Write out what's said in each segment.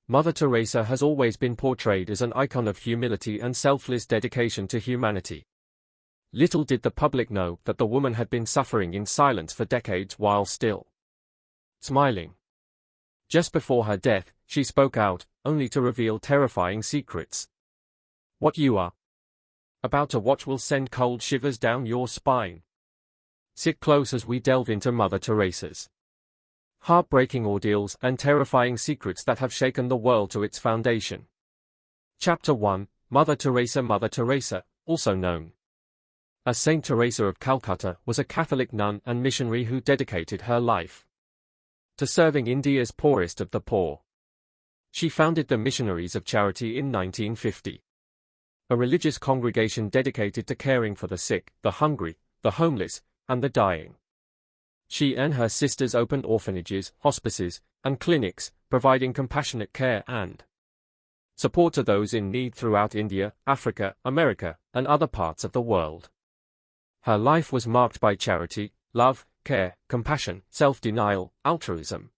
Mother Teresa has always been portrayed as an icon of humility and selfless dedication to humanity. Little did the public know that the woman had been suffering in silence for decades while still smiling. Just before her death, she spoke out, only to reveal terrifying secrets. What you are about to watch will send cold shivers down your spine. Sit close as we delve into Mother Teresa's heartbreaking ordeals and terrifying secrets that have shaken the world to its foundation. Chapter 1: Mother Teresa. Mother Teresa, also known as Saint Teresa of Calcutta, was a Catholic nun and missionary who dedicated her life to serving India's poorest of the poor. She founded the Missionaries of Charity in 1950, a religious congregation dedicated to caring for the sick, the hungry, the homeless, and the dying. She and her sisters opened orphanages, hospices, and clinics, providing compassionate care and support to those in need throughout India, Africa, America, and other parts of the world. Her life was marked by charity, love, care, compassion, self-denial, altruism,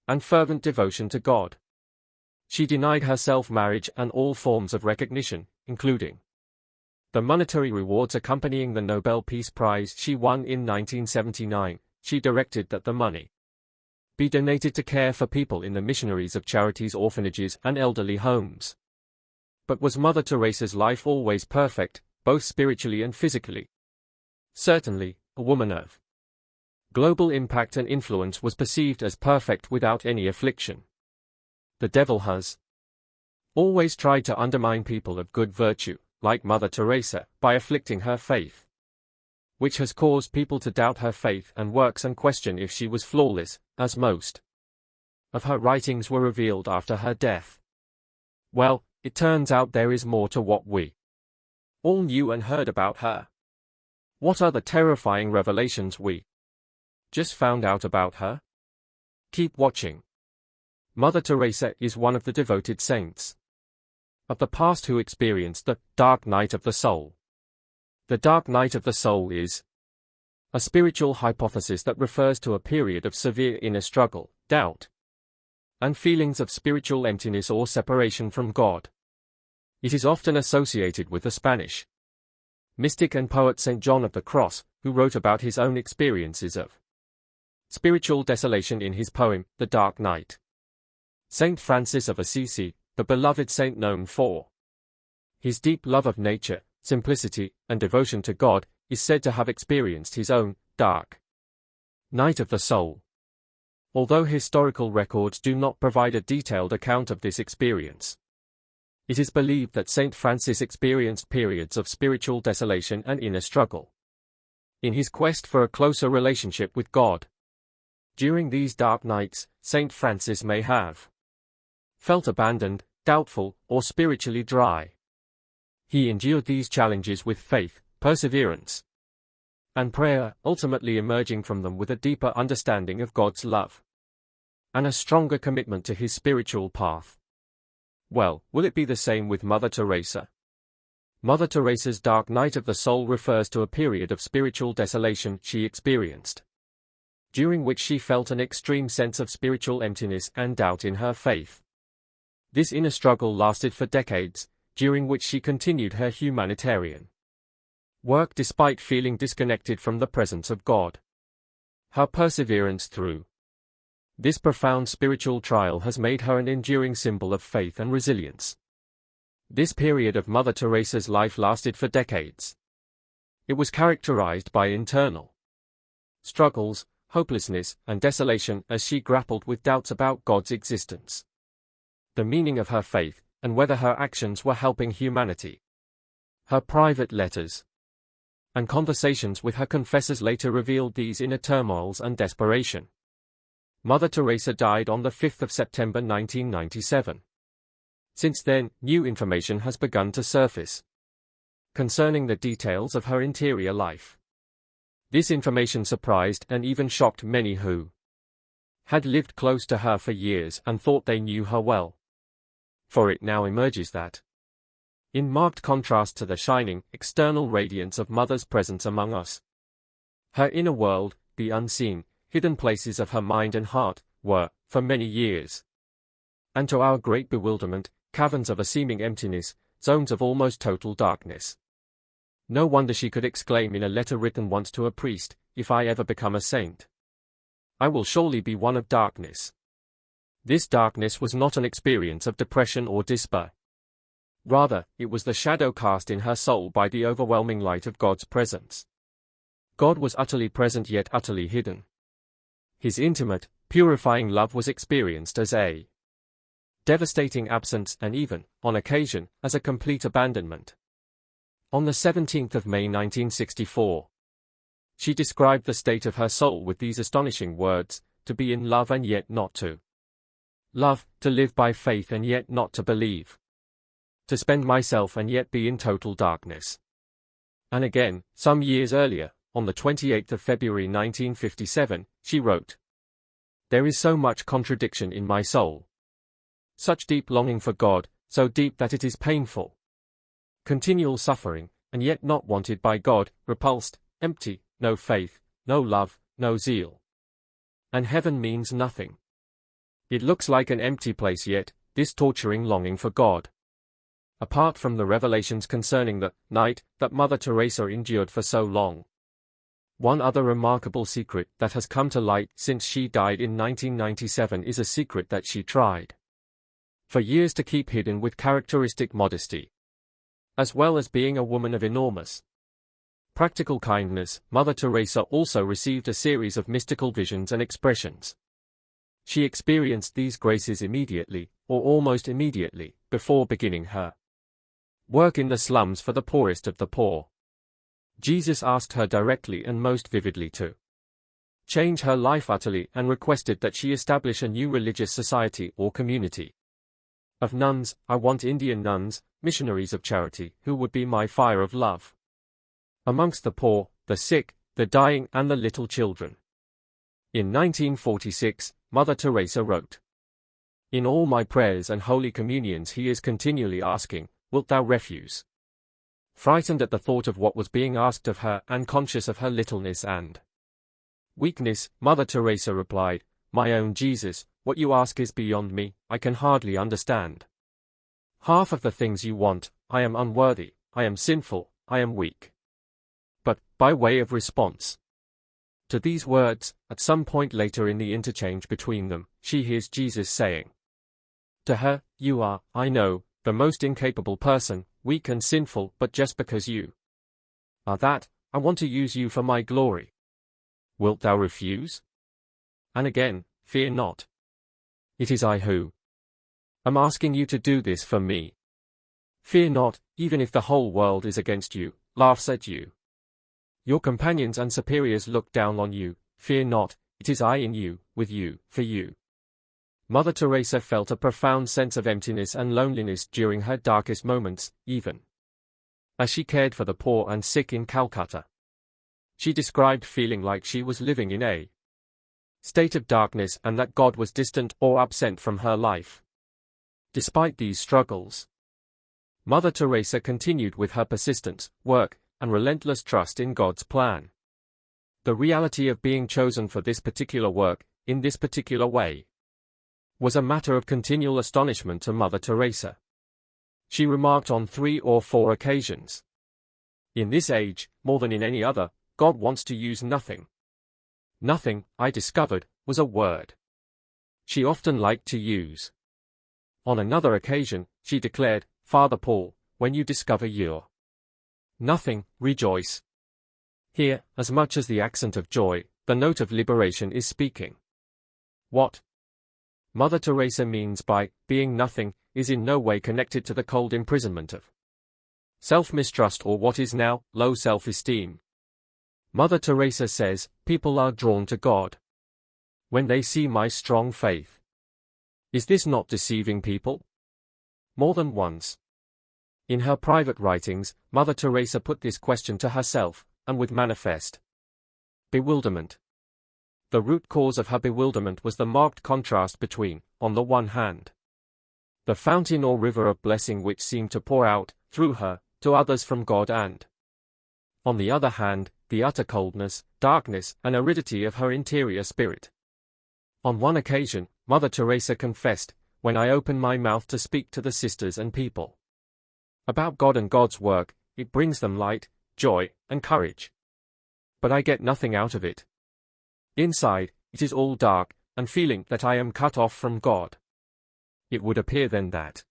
and fervent devotion to God. She denied herself marriage and all forms of recognition, including the monetary rewards accompanying the Nobel Peace Prize she won in 1979. She directed that the money be donated to care for people in the Missionaries of Charity's orphanages and elderly homes. But was Mother Teresa's life always perfect, both spiritually and physically? Certainly, a woman of global impact and influence was perceived as perfect without any affliction. The devil has always tried to undermine people of good virtue, like Mother Teresa, by afflicting her faith, which has caused people to doubt her faith and works and question if she was flawless, as most of her writings were revealed after her death. Well, it turns out there is more to what we all knew and heard about her. What are the terrifying revelations we just found out about her? Keep watching. Mother Teresa is one of the devoted saints of the past who experienced the dark night of the soul. The dark night of the soul is a spiritual hypothesis that refers to a period of severe inner struggle, doubt, and feelings of spiritual emptiness or separation from God. It is often associated with the Spanish mystic and poet Saint John of the Cross, who wrote about his own experiences of spiritual desolation in his poem, The Dark Night. Saint Francis of Assisi, the beloved saint known for his deep love of nature, simplicity, and devotion to God, is said to have experienced his own dark night of the soul. Although historical records do not provide a detailed account of this experience, it is believed that Saint Francis experienced periods of spiritual desolation and inner struggle in his quest for a closer relationship with God. During these dark nights, Saint Francis may have felt abandoned, doubtful, or spiritually dry. He endured these challenges with faith, perseverance, and prayer, ultimately emerging from them with a deeper understanding of God's love and a stronger commitment to his spiritual path. Well, will it be the same with Mother Teresa? Mother Teresa's dark night of the soul refers to a period of spiritual desolation she experienced, during which she felt an extreme sense of spiritual emptiness and doubt in her faith. This inner struggle lasted for decades, during which she continued her humanitarian work despite feeling disconnected from the presence of God. Her perseverance through this profound spiritual trial has made her an enduring symbol of faith and resilience. This period of Mother Teresa's life lasted for decades. It was characterized by internal struggles, hopelessness, and desolation as she grappled with doubts about God's existence, the meaning of her faith, and whether her actions were helping humanity. Her private letters and conversations with her confessors later revealed these inner turmoils and desperation. Mother Teresa died on the 5th of September 1997. Since then, new information has begun to surface concerning the details of her interior life. This information surprised and even shocked many who had lived close to her for years and thought they knew her well. For it now emerges that, in marked contrast to the shining, external radiance of Mother's presence among us, her inner world, the unseen, hidden places of her mind and heart, were, for many years, and to our great bewilderment, caverns of a seeming emptiness, zones of almost total darkness. No wonder she could exclaim in a letter written once to a priest, "If I ever become a saint, I will surely be one of darkness." This darkness was not an experience of depression or despair. Rather, it was the shadow cast in her soul by the overwhelming light of God's presence. God was utterly present yet utterly hidden. His intimate, purifying love was experienced as a devastating absence and even, on occasion, as a complete abandonment. On the 17th of May 1964, she described the state of her soul with these astonishing words: to be in love and yet not to love, to live by faith and yet not to believe, to spend myself and yet be in total darkness. And again, some years earlier, on the 28th of February 1957, she wrote, "There is so much contradiction in my soul. Such deep longing for God, so deep that it is painful. Continual suffering, and yet not wanted by God, repulsed, empty, no faith, no love, no zeal. And heaven means nothing. It looks like an empty place yet, this torturing longing for God." Apart from the revelations concerning the night that Mother Teresa endured for so long, one other remarkable secret that has come to light since she died in 1997 is a secret that she tried for years to keep hidden with characteristic modesty. As well as being a woman of enormous practical kindness, Mother Teresa also received a series of mystical visions and expressions. She experienced these graces immediately, or almost immediately, before beginning her work in the slums for the poorest of the poor. Jesus asked her directly and most vividly to change her life utterly and requested that she establish a new religious society or community of nuns. "I want Indian nuns, missionaries of charity, who would be my fire of love amongst the poor, the sick, the dying and the little children." In 1946, Mother Teresa wrote, "In all my prayers and holy communions he is continually asking, 'Wilt thou refuse?'" Frightened at the thought of what was being asked of her and conscious of her littleness and weakness, Mother Teresa replied, "My own Jesus, what you ask is beyond me, I can hardly understand. Half of the things you want, I am unworthy, I am sinful, I am weak." But, by way of response to these words, at some point later in the interchange between them, she hears Jesus saying to her, "You are, I know, the most incapable person, weak and sinful, but just because you are that, I want to use you for my glory. Wilt thou refuse?" And again, "Fear not. It is I who am asking you to do this for me. Fear not, even if the whole world is against you, laughs at you. Your companions and superiors look down on you, fear not, it is I in you, with you, for you." Mother Teresa felt a profound sense of emptiness and loneliness during her darkest moments, even as she cared for the poor and sick in Calcutta. She described feeling like she was living in a state of darkness and that God was distant or absent from her life. Despite these struggles, Mother Teresa continued with her persistence, work, and relentless trust in God's plan. The reality of being chosen for this particular work, in this particular way, was a matter of continual astonishment to Mother Teresa. She remarked on 3 or 4 occasions, "In this age, more than in any other, God wants to use nothing." Nothing, I discovered, was a word she often liked to use. On another occasion, she declared, "Father Paul, when you discover your nothing, rejoice." Here, as much as the accent of joy, the note of liberation is speaking. What Mother Teresa means by being nothing is in no way connected to the cold imprisonment of self-mistrust or what is now low self-esteem. Mother Teresa says, "People are drawn to God when they see my strong faith." Is this not deceiving people? More than once, in her private writings, Mother Teresa put this question to herself, and with manifest bewilderment. The root cause of her bewilderment was the marked contrast between, on the one hand, the fountain or river of blessing which seemed to pour out, through her, to others from God and, on the other hand, the utter coldness, darkness, and aridity of her interior spirit. On one occasion, Mother Teresa confessed, when I open my mouth to speak to the sisters and people about God and God's work, it brings them light, joy, and courage. But I get nothing out of it. Inside, it is all dark, and feeling that I am cut off from God. It would appear then that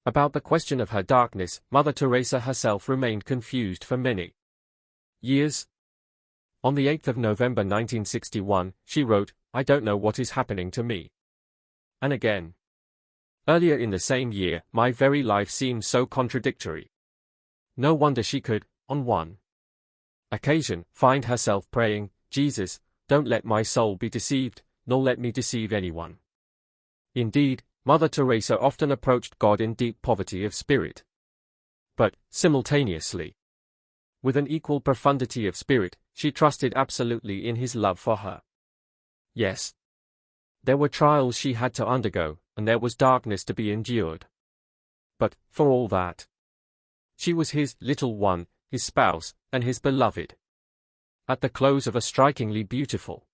about the question of her darkness, Mother Teresa herself remained confused for many years. On the 8th of November 1961, she wrote, "I don't know what is happening to me." And again. Earlier in the same year, "My very life seems so contradictory." No wonder she could, on one occasion, find herself praying, "Jesus, don't let my soul be deceived, nor let me deceive anyone." Indeed, Mother Teresa often approached God in deep poverty of spirit. But, simultaneously, with an equal profundity of spirit, she trusted absolutely in his love for her. Yes, there were trials she had to undergo, and there was darkness to be endured. But, for all that, she was his little one, his spouse, and his beloved. At the close of a strikingly beautiful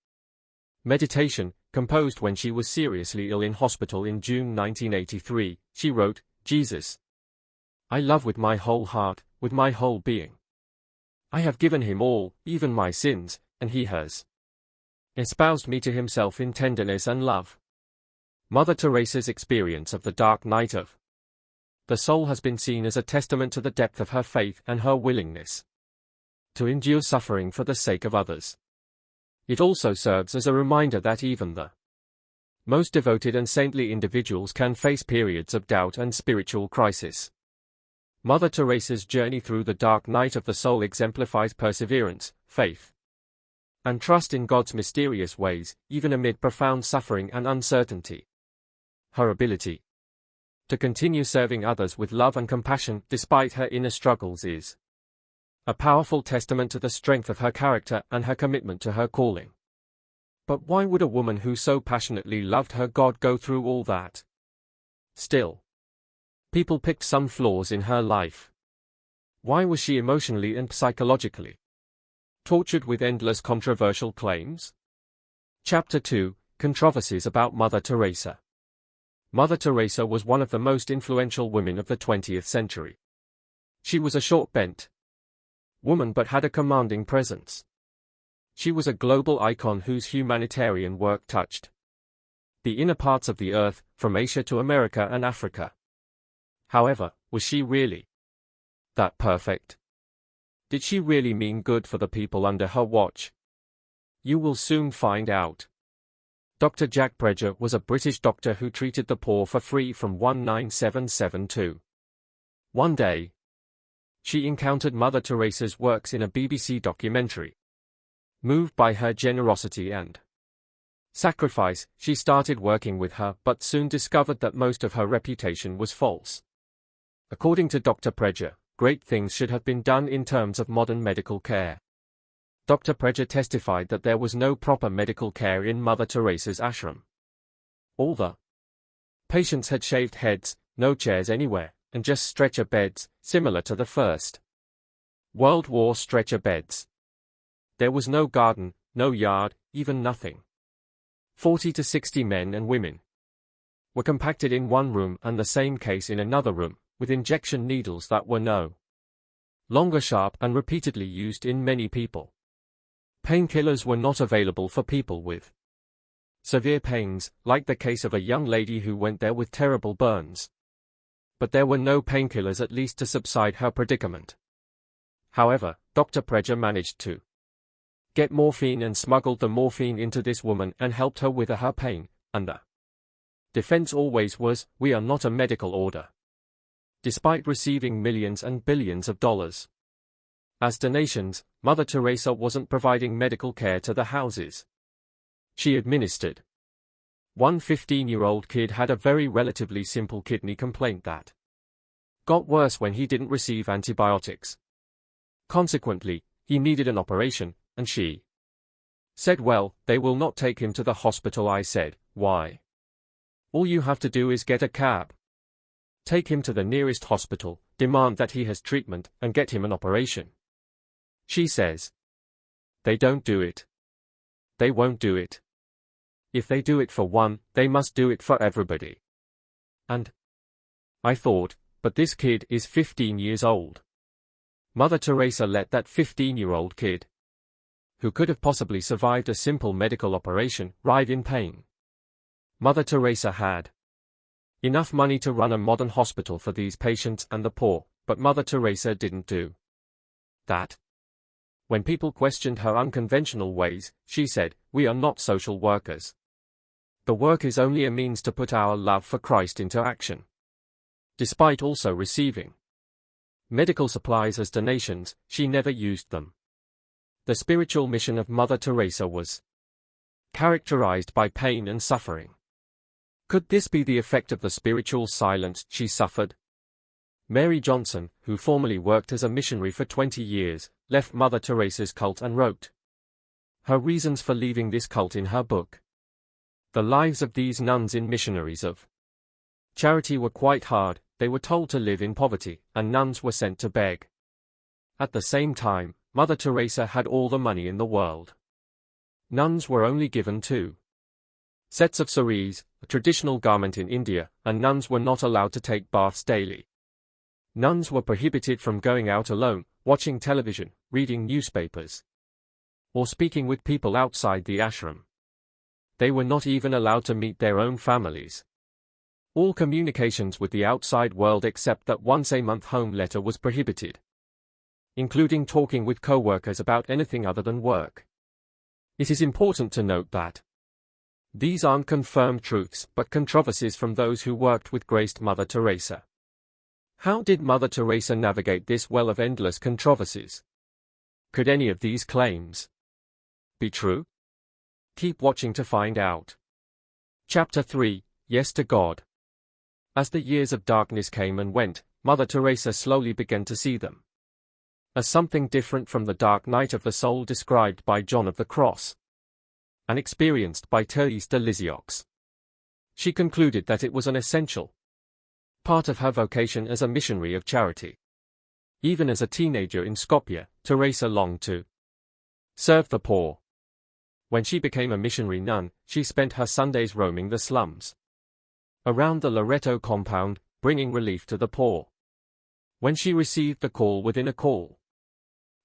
meditation, composed when she was seriously ill in hospital in June 1983, she wrote, "Jesus, I love with my whole heart, with my whole being. I have given him all, even my sins, and he has espoused me to himself in tenderness and love." Mother Teresa's experience of the dark night of the soul has been seen as a testament to the depth of her faith and her willingness to endure suffering for the sake of others. It also serves as a reminder that even the most devoted and saintly individuals can face periods of doubt and spiritual crisis. Mother Teresa's journey through the dark night of the soul exemplifies perseverance, faith, and trust in God's mysterious ways, even amid profound suffering and uncertainty. Her ability to continue serving others with love and compassion despite her inner struggles is a powerful testament to the strength of her character and her commitment to her calling. But why would a woman who so passionately loved her God go through all that? Still, people picked some flaws in her life. Why was she emotionally and psychologically tortured with endless controversial claims? Chapter 2: Controversies about Mother Teresa. Mother Teresa was one of the most influential women of the 20th century. She was a short-bent woman but had a commanding presence. She was a global icon whose humanitarian work touched the inner parts of the earth, from Asia to America and Africa. However, was she really that perfect? Did she really mean good for the people under her watch? You will soon find out. Dr. Jack Preger was a British doctor who treated the poor for free from 1977 one day, she encountered Mother Teresa's works in a BBC documentary. Moved by her generosity and sacrifice, she started working with her but soon discovered that most of her reputation was false. According to Dr. Preger, great things should have been done in terms of modern medical care. Dr. Preger testified that there was no proper medical care in Mother Teresa's ashram. All the patients had shaved heads, no chairs anywhere, and just stretcher beds, similar to the First World War stretcher beds. There was no garden, no yard, even nothing. 40 to 60 men and women were compacted in one room and the same case in another room, with injection needles that were no longer sharp and repeatedly used in many people. Painkillers were not available for people with severe pains, like the case of a young lady who went there with terrible burns. But there were no painkillers at least to subside her predicament. However, Dr. Preger managed to get morphine and smuggled the morphine into this woman and helped her with her pain, and the defense always was, "We are not a medical order." Despite receiving millions and billions of dollars as donations, Mother Teresa wasn't providing medical care to the houses she administered. One 15-year-old kid had a very relatively simple kidney complaint that got worse when he didn't receive antibiotics. Consequently, he needed an operation, and she said, "Well, they will not take him to the hospital." I said, "Why? All you have to do is get a cab. Take him to the nearest hospital, demand that he has treatment, and get him an operation." She says, "They don't do it. They won't do it. If they do it for one, they must do it for everybody." And I thought, but this kid is 15 years old. Mother Teresa let that 15-year-old kid, who could have possibly survived a simple medical operation, writhe in pain. Mother Teresa had enough money to run a modern hospital for these patients and the poor, but Mother Teresa didn't do that. When people questioned her unconventional ways, she said, "We are not social workers. The work is only a means to put our love for Christ into action." Despite also receiving medical supplies as donations, she never used them. The spiritual mission of Mother Teresa was characterized by pain and suffering. Could this be the effect of the spiritual silence she suffered? Mary Johnson, who formerly worked as a missionary for 20 years, left Mother Teresa's cult and wrote her reasons for leaving this cult in her book. The lives of these nuns in missionaries of charity were quite hard. They were told to live in poverty, and nuns were sent to beg. At the same time, Mother Teresa had all the money in the world. Nuns were only given 2 sets of saris, a traditional garment in India, and nuns were not allowed to take baths daily. Nuns were prohibited from going out alone, watching television, reading newspapers, or speaking with people outside the ashram. They were not even allowed to meet their own families. All communications with the outside world except that once-a-month home letter was prohibited, including talking with co-workers about anything other than work. It is important to note that these aren't confirmed truths but controversies from those who worked with graced Mother Teresa. How did Mother Teresa navigate this well of endless controversies? Could any of these claims be true? Keep watching to find out. Chapter 3, Yes to God. As the years of darkness came and went, Mother Teresa slowly began to see them as something different from the dark night of the soul described by John of the Cross and experienced by Thérèse de Lisieux. She concluded that it was an essential part of her vocation as a missionary of charity. Even as a teenager in Skopje, Teresa longed to serve the poor. When she became a missionary nun, she spent her Sundays roaming the slums around the Loreto compound, bringing relief to the poor. When she received the call within a call,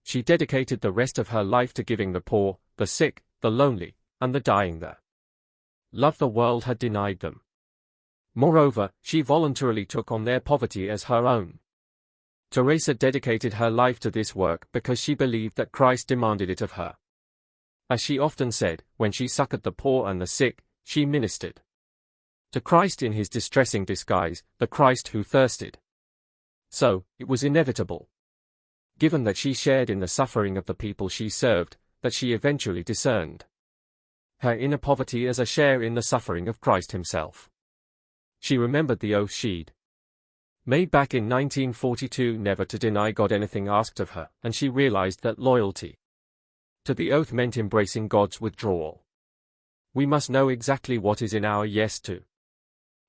she dedicated the rest of her life to giving the poor, the sick, the lonely, and the dying the love the world had denied them. Moreover, she voluntarily took on their poverty as her own. Teresa dedicated her life to this work because she believed that Christ demanded it of her. As she often said, when she succored the poor and the sick, she ministered to Christ in his distressing disguise, the Christ who thirsted. So, it was inevitable, given that she shared in the suffering of the people she served, that she eventually discerned her inner poverty as a share in the suffering of Christ himself. She remembered the oath she'd made back in 1942 never to deny God anything asked of her, and she realized that loyalty to the oath meant embracing God's withdrawal. We must know exactly what is in our yes to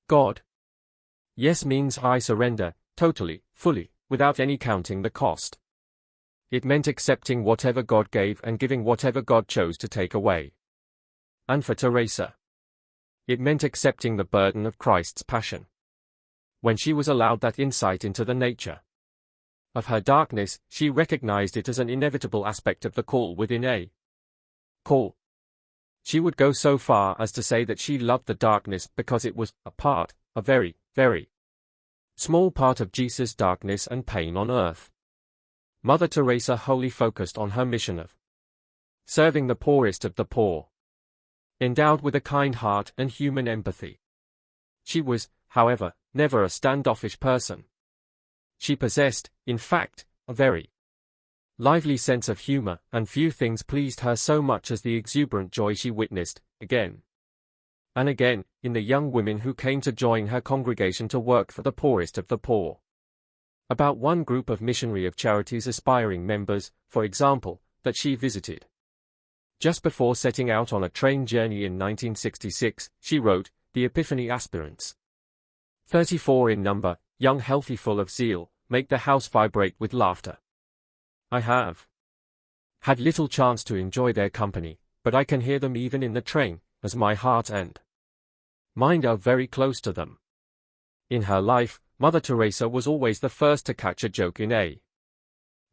God. Yes means I surrender, totally, fully, without any counting the cost. It meant accepting whatever God gave and giving whatever God chose to take away. And for Teresa, it meant accepting the burden of Christ's passion. When she was allowed that insight into the nature of her darkness, she recognized it as an inevitable aspect of the call within a call. She would go so far as to say that she loved the darkness because it was a very, very small part of Jesus' darkness and pain on earth. Mother Teresa wholly focused on her mission of serving the poorest of the poor. Endowed with a kind heart and human empathy, she was, however, never a standoffish person. She possessed, in fact, a very lively sense of humor, and few things pleased her so much as the exuberant joy she witnessed, again and again, in the young women who came to join her congregation to work for the poorest of the poor. About one group of missionary of charity's aspiring members, for example, that she visited. Just before setting out on a train journey in 1966, she wrote, "The Epiphany aspirants, 34 in number, young, healthy, full of zeal, make the house vibrate with laughter. I have had little chance to enjoy their company, but I can hear them even in the train, as my heart and mind are very close to them. In her life, Mother Teresa was always the first to catch a joke in a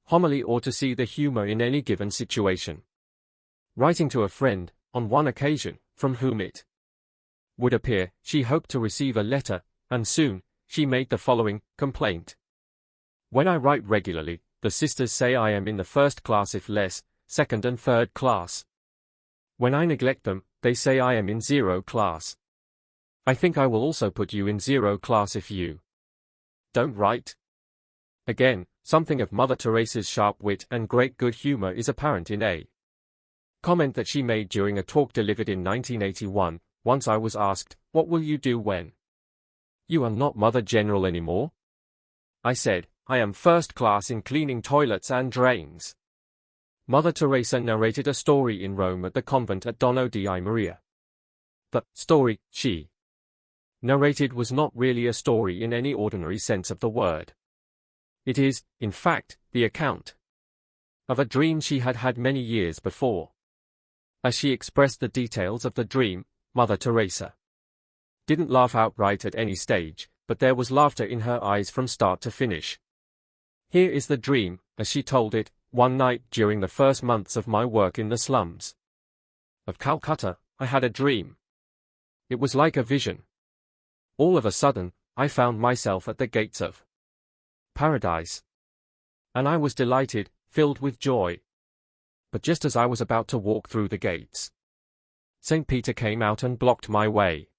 homily or to see the humor in any given situation. Writing to a friend, on one occasion, from whom it would appear she hoped to receive a letter, and soon, she made the following complaint. When I write regularly, the sisters say I am in the first class if less, second and third class. When I neglect them, they say I am in zero class. I think I will also put you in zero class if you don't write. Again, something of Mother Teresa's sharp wit and great good humor is apparent in a comment that she made during a talk delivered in 1981. Once I was asked, "What will you do when you are not Mother General anymore?" I said, "I am first class in cleaning toilets and drains." Mother Teresa narrated a story in Rome at the convent at Dono di Maria. The story she narrated was not really a story in any ordinary sense of the word. It is, in fact, the account of a dream she had had many years before. As she expressed the details of the dream, Mother Teresa didn't laugh outright at any stage, but there was laughter in her eyes from start to finish. Here is the dream, as she told it: one night during the first months of my work in the slums of Calcutta, I had a dream. It was like a vision. All of a sudden, I found myself at the gates of paradise. And I was delighted, filled with joy. But just as I was about to walk through the gates, St. Peter came out and blocked my way.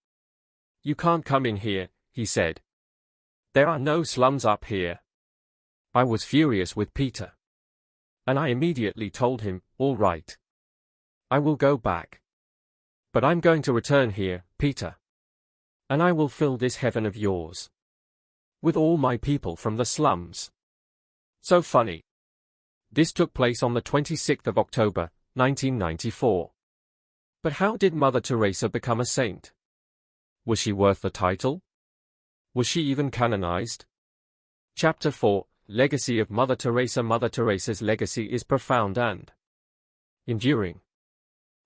"You can't come in here," he said. "There are no slums up here." I was furious with Peter. And I immediately told him, "All right. I will go back. But I'm going to return here, Peter. And I will fill this heaven of yours with all my people from the slums." So funny. This took place on the 26th of October, 1994. But how did Mother Teresa become a saint? Was she worth the title? Was she even canonized? Chapter 4, Legacy of Mother Teresa. Mother Teresa's legacy is profound and enduring.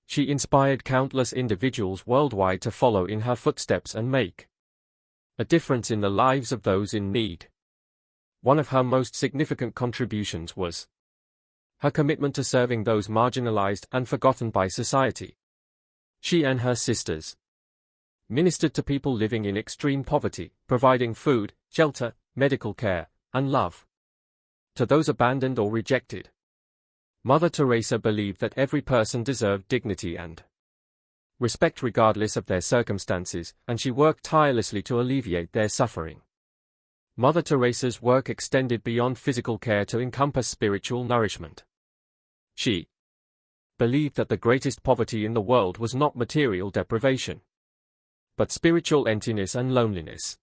She inspired countless individuals worldwide to follow in her footsteps and make a difference in the lives of those in need. One of her most significant contributions was her commitment to serving those marginalized and forgotten by society. She and her sisters ministered to people living in extreme poverty, providing food, shelter, medical care, and love to those abandoned or rejected. Mother Teresa believed that every person deserved dignity and respect regardless of their circumstances, and she worked tirelessly to alleviate their suffering. Mother Teresa's work extended beyond physical care to encompass spiritual nourishment. She believed that the greatest poverty in the world was not material deprivation, but spiritual emptiness and loneliness.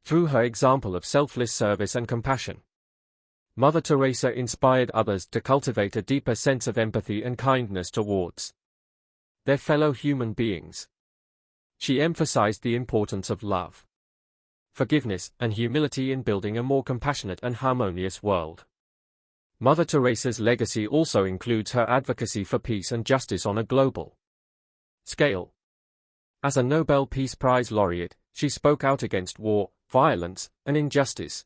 Through her example of selfless service and compassion, Mother Teresa inspired others to cultivate a deeper sense of empathy and kindness towards their fellow human beings. She emphasized the importance of love, forgiveness, and humility in building a more compassionate and harmonious world. Mother Teresa's legacy also includes her advocacy for peace and justice on a global scale. As a Nobel Peace Prize laureate, she spoke out against war, violence, and injustice,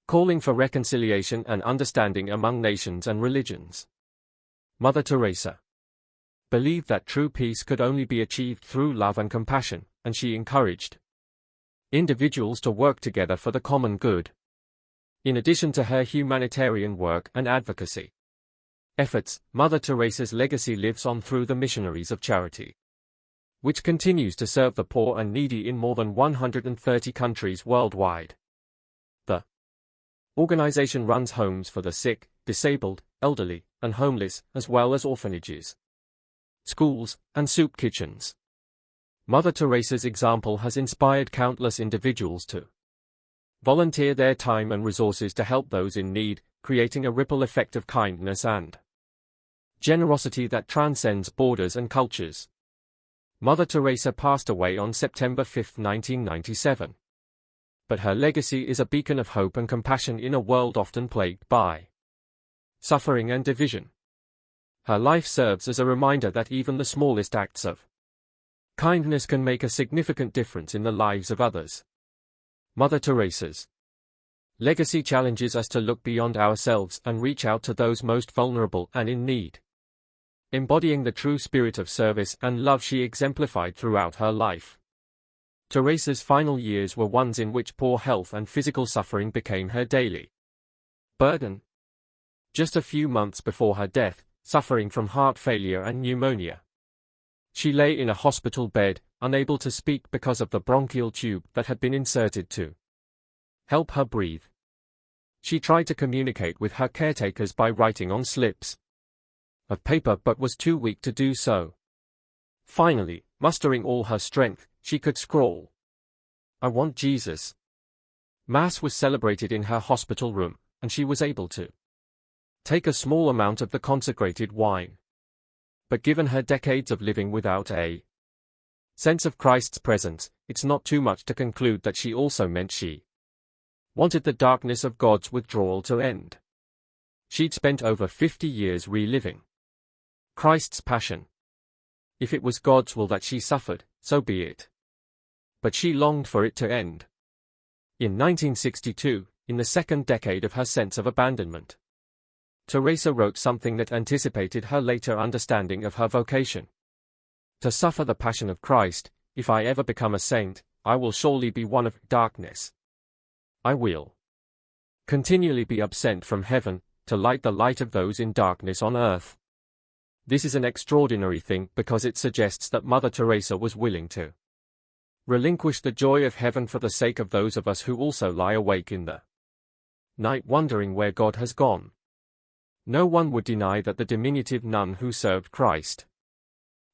calling for reconciliation and understanding among nations and religions. Mother Teresa believed that true peace could only be achieved through love and compassion, and she encouraged individuals to work together for the common good. In addition to her humanitarian work and advocacy efforts, Mother Teresa's legacy lives on through the Missionaries of Charity, which continues to serve the poor and needy in more than 130 countries worldwide. The organization runs homes for the sick, disabled, elderly, and homeless, as well as orphanages, schools, and soup kitchens. Mother Teresa's example has inspired countless individuals to volunteer their time and resources to help those in need, creating a ripple effect of kindness and generosity that transcends borders and cultures. Mother Teresa passed away on September 5, 1997. But her legacy is a beacon of hope and compassion in a world often plagued by suffering and division. Her life serves as a reminder that even the smallest acts of kindness can make a significant difference in the lives of others. Mother Teresa's legacy challenges us to look beyond ourselves and reach out to those most vulnerable and in need. Embodying the true spirit of service and love she exemplified throughout her life. Teresa's final years were ones in which poor health and physical suffering became her daily burden. Just a few months before her death, suffering from heart failure and pneumonia, she lay in a hospital bed, unable to speak because of the bronchial tube that had been inserted to help her breathe. She tried to communicate with her caretakers by writing on slips of paper but was too weak to do so. Finally, mustering all her strength, she could scrawl, "I want Jesus." Mass was celebrated in her hospital room, and she was able to take a small amount of the consecrated wine. But given her decades of living without a sense of Christ's presence, it's not too much to conclude that she also meant she wanted the darkness of God's withdrawal to end. She'd spent over 50 years reliving Christ's passion. If it was God's will that she suffered, so be it. But she longed for it to end. In 1962, in the second decade of her sense of abandonment, Teresa wrote something that anticipated her later understanding of her vocation. To suffer the passion of Christ, if I ever become a saint, I will surely be one of darkness. I will continually be absent from heaven, to light the light of those in darkness on earth. This is an extraordinary thing because it suggests that Mother Teresa was willing to relinquish the joy of heaven for the sake of those of us who also lie awake in the night wondering where God has gone. No one would deny that the diminutive nun who served Christ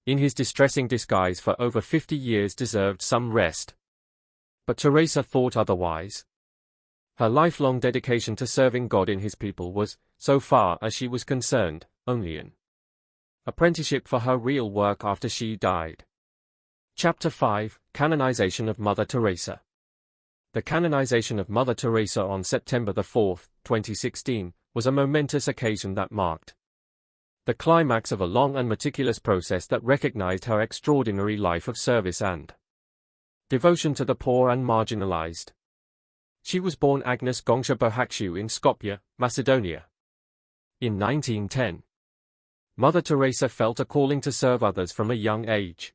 in his distressing disguise for over 50 years deserved some rest. But Teresa thought otherwise. Her lifelong dedication to serving God in his people was, so far as she was concerned, only an apprenticeship for her real work after she died. Chapter 5, Canonization of Mother Teresa. The canonization of Mother Teresa on September 4, 2016, was a momentous occasion that marked the climax of a long and meticulous process that recognized her extraordinary life of service and devotion to the poor and marginalized. She was born Agnes Gongsha Bohakshu in Skopje, Macedonia, in 1910. Mother Teresa felt a calling to serve others from a young age.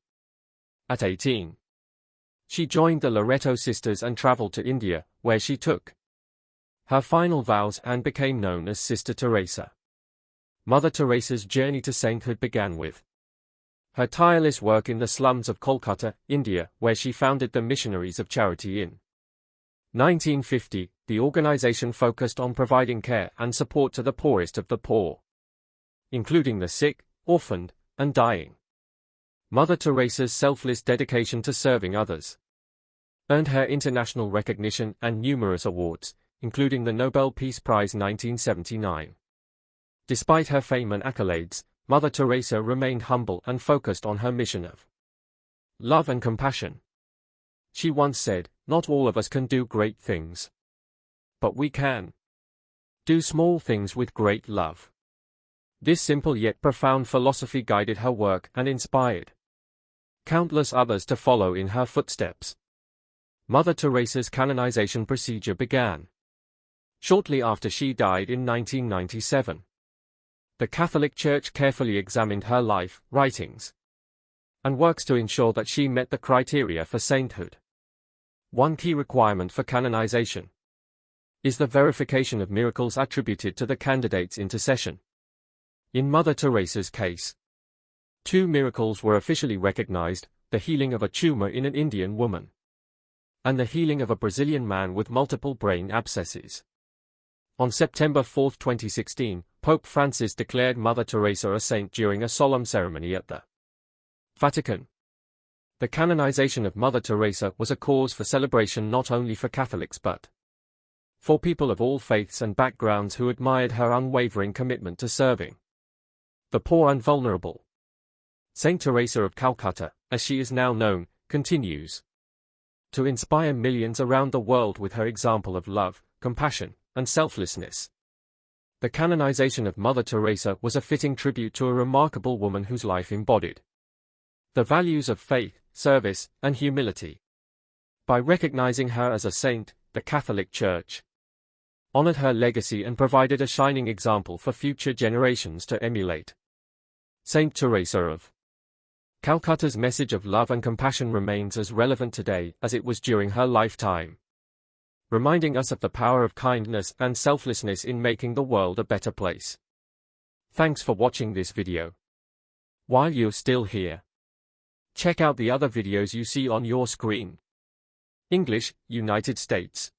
At 18, she joined the Loreto Sisters and traveled to India, where she took her final vows and became known as Sister Teresa. Mother Teresa's journey to sainthood began with her tireless work in the slums of Kolkata, India, where she founded the Missionaries of Charity in 1950. The organization focused on providing care and support to the poorest of the poor, including the sick, orphaned, and dying. Mother Teresa's selfless dedication to serving others earned her international recognition and numerous awards, including the Nobel Peace Prize 1979. Despite her fame and accolades, Mother Teresa remained humble and focused on her mission of love and compassion. She once said, "Not all of us can do great things, but we can do small things with great love." This simple yet profound philosophy guided her work and inspired countless others to follow in her footsteps. Mother Teresa's canonization procedure began shortly after she died in 1997. The Catholic Church carefully examined her life, writings, and works to ensure that she met the criteria for sainthood. One key requirement for canonization is the verification of miracles attributed to the candidate's intercession. In Mother Teresa's case, 2 miracles were officially recognized: the healing of a tumor in an Indian woman, and the healing of a Brazilian man with multiple brain abscesses. On September 4, 2016, Pope Francis declared Mother Teresa a saint during a solemn ceremony at the Vatican. The canonization of Mother Teresa was a cause for celebration not only for Catholics but for people of all faiths and backgrounds who admired her unwavering commitment to serving the poor and vulnerable. Saint Teresa of Calcutta, as she is now known, continues to inspire millions around the world with her example of love, compassion, and selflessness. The canonization of Mother Teresa was a fitting tribute to a remarkable woman whose life embodied the values of faith, service, and humility. By recognizing her as a saint, the Catholic Church honored her legacy and provided a shining example for future generations to emulate. Saint Teresa of Calcutta's message of love and compassion remains as relevant today as it was during her lifetime, reminding us of the power of kindness and selflessness in making the world a better place. Thanks for watching this video. While you're still here, check out the other videos you see on your screen. English, United States.